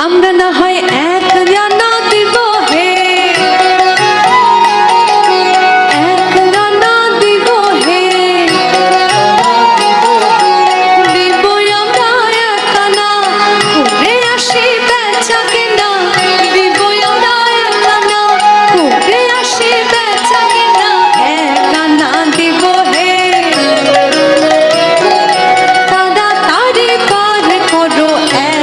আমরা না হয় এক রানা দিব হে, এক রানা দিব হে, দিব আমরা এক আনা করে আসি বেচা কেনা, দিব আমরা এক আনা করে আসি বেচা কেনা, এক আনা দিব হে। তাড়াতাড়ি পার করো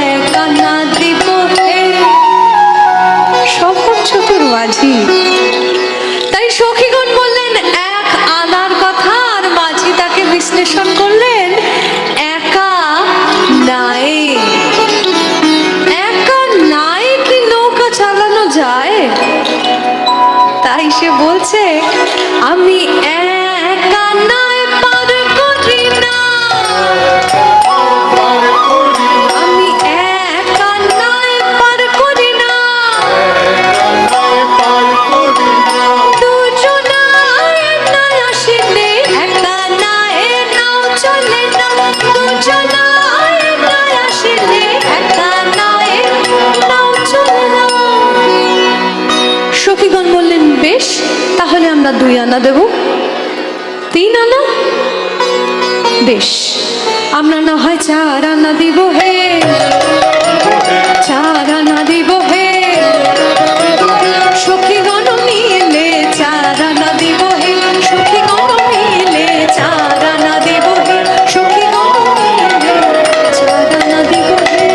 এক আনা দিব হে। সফর চতুর মাঝি। তাই সখীগণ বললেন এক আনার কথা, আর মাঝি তাকে বিশ্লেষণ করলেন একা নাই। একা নাই কি নৌকা চালানো যায়? তাই সে বলছে আমি একা নাই পার করি না, আমি একা নাই পার করি না, দুজনায় না আসিলে একা নাই নাও চলে না, দুজনায় না আসিলে একা নাই নাও চলে না। সখীগণ বললেন বেশ, তাহলে আমরা 2 আনা দেব। 3 আনা? বেশ, আমরা না হয় 4 আনা দিব হে, 4 আনা দিব হে। সখীগণ মিলে 4 আনা দিব হে, সখীগণ মিলে 4 আনা দিব হে, সখীগণ মিলে 4 আনা দিব হে।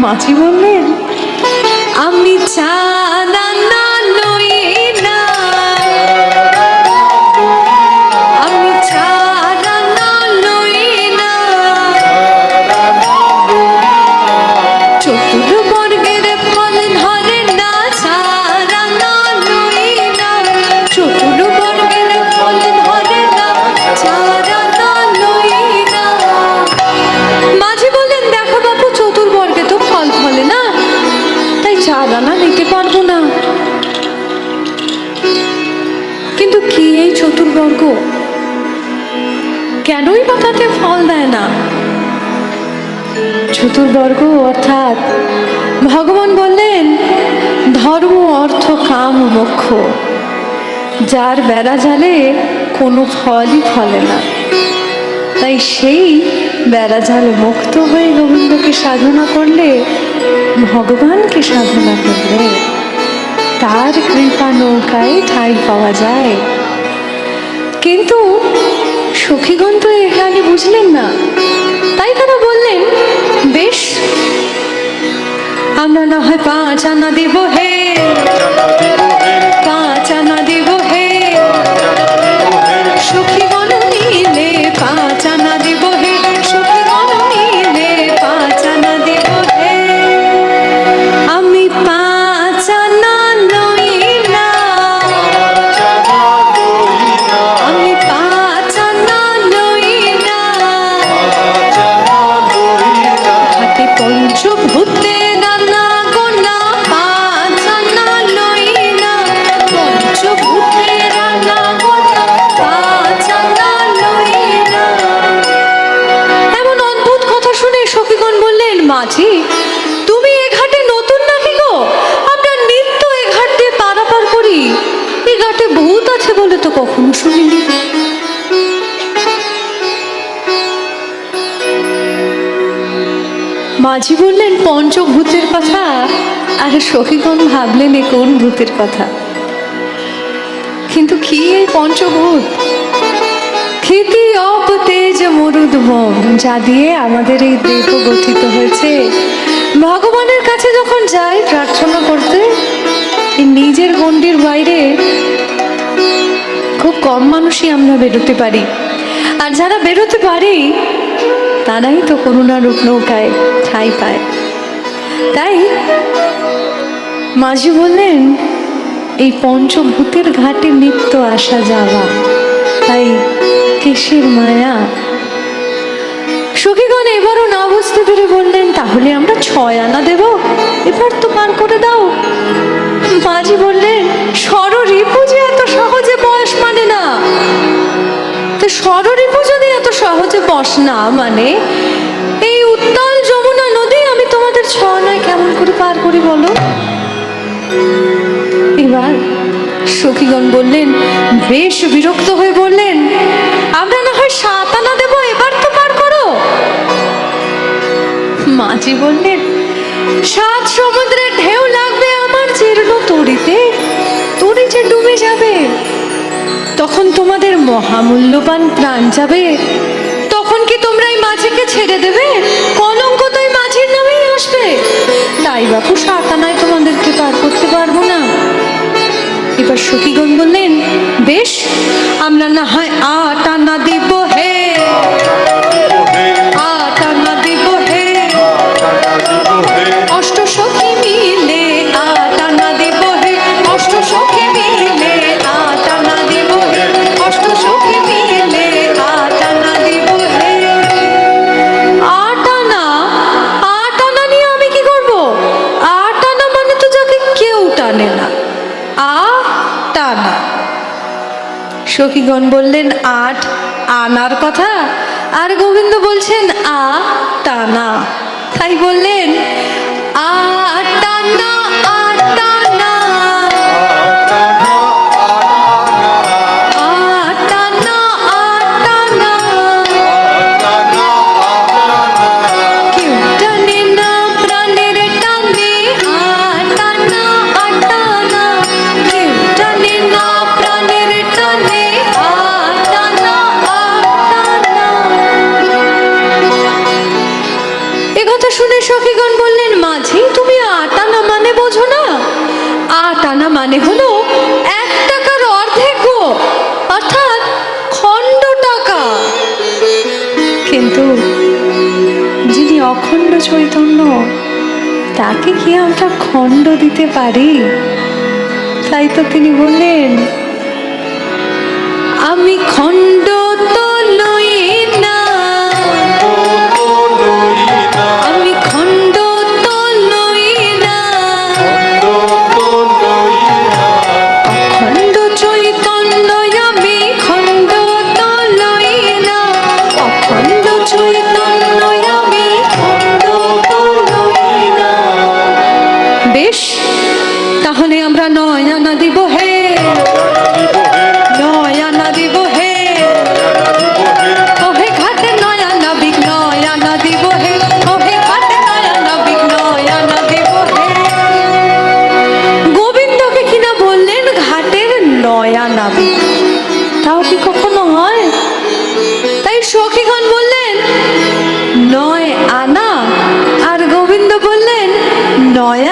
মাঝি বললেন আমি 4 আনা লই না, আমি 4 আনা লই না, চতুর্বর্গের ফল ধরে না, 4 আনা লই না, চতুর্বর্গের ফল ধরে না, 4 আনা লই না। মাঝি বললেন দেখো বাপু, চতুর্বর্গে তো ফল ফলে না, তাই 4 আনা নিতে পারবো না। কিন্তু কি এই চতুর্বর্গ, কেনই বা তাতে ফল দেয় না? চতুর্বর্গ অর্থাৎ ভগবান বললেন ধর্ম অর্থ কাম মোক্ষ, যার বেড়া জালে কোনো ফলই ফলে না। তাই সেই বেড়া জালে মুক্ত হয়ে গোবিন্দকে সাধনা করলে, ভগবানকে সাধনা করলে তার কৃপা নৌকায় ঠাঁই পাওয়া যায়। কিন্তু সখীগণ তো এখানে বুঝলেন না, তাই তারা বললেন বেশ, আমরা না হয় 5 আনা দেব হে, 5 আনা দেব হে, সখীগণ মিলে 5 আনা দেব হে, সখীগণ মিলে 5 আনা দেব হে। আমি 5 আনা লই না, আমি 5 আনা লই না, হাতে পঞ্চভূতে নানা গোনা, 5 আনা লই না, পঞ্চভূতে নানা গোনা, 5 আনা লই না। এমন অদ্ভুত কথা শুনে সখীগণ বললেন মাঝি তুমি এ ঘাটে নতুন নাকি গো? আমরা নিত্য এ ঘাট দিয়ে পারাপার করি, এ ঘাটে ভূত আছে বলে তো কখনো শুনিনি। মাঝি বললেন পঞ্চভূতের কথা, আর সখীগণ ভাবলেন এ কোন ভূতের কথা। কিন্তু কি এই পঞ্চভূত? ক্ষিতি অপ তেজ মরুদ্ভম, যা দিয়ে আমাদের এই দেহ গঠিত হয়েছে। ভগবানের কাছে যখন যাই প্রার্থনা করতে, এই নিজের গণ্ডির বাইরে খুব কম মানুষই আমরা বেরোতে পারি, আর যারা বেরোতে পারি তারাই তো করুণা রূপ নৌকায় ঠাঁই পায়। তাই মাঝি বললেন এই পঞ্চভূতের ঘাটে নিত্য আসা যাওয়া, তাই কিসের মায়া? সখীগণ এবারও না বুঝতে পেরে বললেন তাহলে আমরা 6 আনা দেব, এবার তো পার করে দাও। মাঝি বললেন ষড়রিপু যে এত সহজে বয়স মানে না, তো ষড়রিপু যদি এত সহজে বস না মানে, এই উত্তাল বেশ বিরক্ত হয়ে বললেন, আমরা না হয় 7 আনা দেবো, এবার তো পার করো। মাঝি বললেন, 7 সমুদ্রের ঢেউ লাগবে আমার জীর্ণ তরিতে, তরি যে ডুবে যাবে, তখন তোমাদের মহামূল্যবান প্রাণ যাবে, তখন কি তোমরা এই মাঝিকে ছেড়ে দেবে? কলঙ্ক তো এই মাঝির নামেই আসবে। তাই বাপু 7 আনায় তোমাদেরকে পার করতে পারবো না। এবার সখীগণ বললেন, বেশ, আমরা না হয় 8 আনা দিব হে, 8 আনা দিব হে, অষ্ট সখী মিলে 8 আনা দিব হে, অষ্ট সখী মিলে 8 আনা দিব হে, অষ্ট সখী মিলে 8 আনা দিব হে। 8 আনা, 8 আনা নিয়ে আমি কি করব? 8 আনা মানে তো যাকে কেউ টানে না, টানা। সখীগণ বললেন, 8 আনার কথা, আর গোবিন্দ বলছেন টানা। তাই বললেন, 8 আনা, 8 আনা, 8 আনা, 8 আনা, কেউ টানে না প্রাণের টানে, 8 আনা, 8 আনা, কেউ টানে না প্রাণের টানে, 8 আনা, 8 আনা। একথা শুনে সখীগণ বললেন, মাঝি তুমি 8 আনা মানে বোঝো না? 8 আনা মানে হলো 1 টাকার অর্ধেক গো, অর্থাৎ খণ্ড টাকা। কিন্তু যিনি অখণ্ড চৈতন্য, তাকে কি আমরা খণ্ড দিতে পারি? তাই তো তিনি বললেন, আমি খণ্ড তো লই না, আমি খণ্ড তো লই না, অখণ্ড চৈতন্য আমি খণ্ড তো লই না, অখণ্ড চৈতন্য আমি খণ্ড তো লই না। বেশ, তাহলে আমরা 9 আনা দিব হে, 9 আনা দিব হে, ওহে ঘাটে 9 আনা বিক, 9 আনা দিব হে, ওহে ঘাটে 9 আনা বিক, 9 আনা দিব হে। গোবিন্দকে কিনা বললেন ঘাটের 9 আনা বিক, তাও কি কখনো হয়? তাই সখীগণ বললেন 9 আনা, আর গোবিন্দ বললেন 9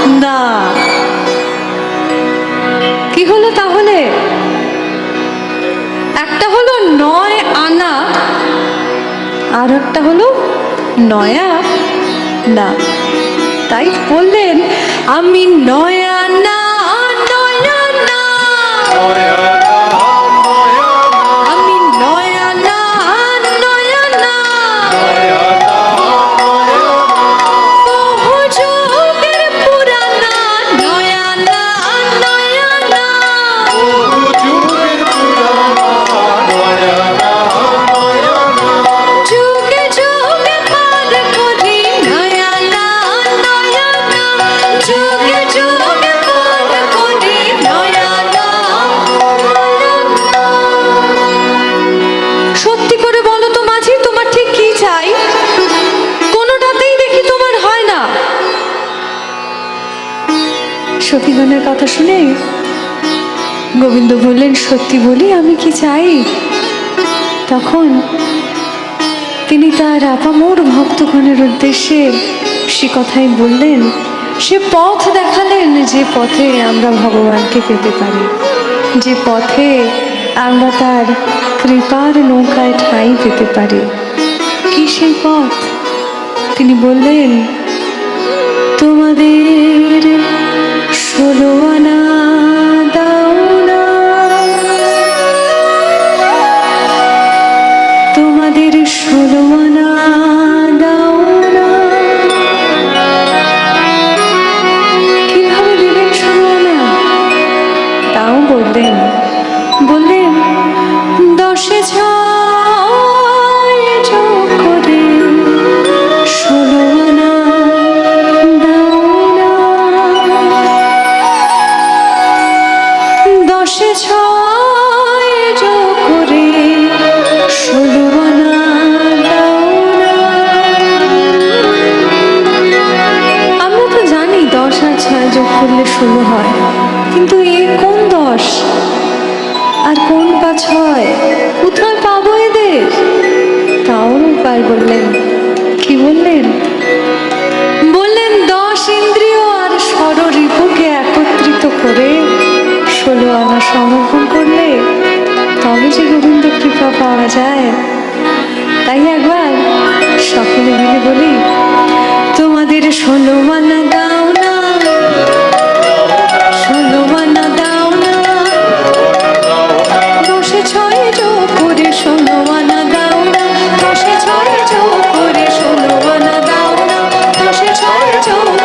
আনা। কি হলো তাহলে? একটা হলো 9 আনা, আর একটা হলো 9 আনা। তাই বললেন, আমি 9 আনা, 9 আনা, আমি 9 আনা, 9 আনা, বহু যুগের পুরানা 9 আনা, 9 আনা, যুগে যুগে পার করি 9 আনা, 9 আনা, যুগে যুগে পার করি 9 আনা, 9 আনা। সত্যি করে বলো তো মাঝি, তোমার ঠিক কি চাই? কোনোটাতেই দেখি তোমার হয় না। সখীগণের কথা শুনে গোবিন্দ বললেন, সত্যি বলি আমি কি চাই? তখন তিনি তার আপামর ভক্তগণের উদ্দেশ্যে সে কথাই বললেন, সে পথ দেখালেন যে পথে আমরা ভগবানকে পেতে পারি, যে পথে আমরা তার কৃপার নৌকায় ঠাঁই পেতে পারি। কি সেই পথ? তিনি বললেন, তোমাদের 16 আনা দাও না, তোমাদের 16 আনা দাও না। কিভাবে দিলেন 16 আনা? তাও বললেন, 10 ছয় যোগ করে 16 আনা দাও না। 16 হয়, কিন্তু এ কোন 10 আর কোন 5 হয়? কোথায় পাবো এদের? তাও উপায় বললেন। কি বললেন? বললেন 10 ইন্দ্রিয় আর ষড়রিপুকে একত্রিত করে 16 আনা সমর্পণ করলে তবে যে গোবিন্দ কৃপা পাওয়া যায়। তাই একবার সকলে মিলে বলি, তোমাদের 16 আনা দাও না, 16 আনা দাও না, 10 এ 6 যোগ করে 16 আনা দাও না, 10 এ 6 যোগ করে 16 আনা দাও না, 10 এ 6 যোগ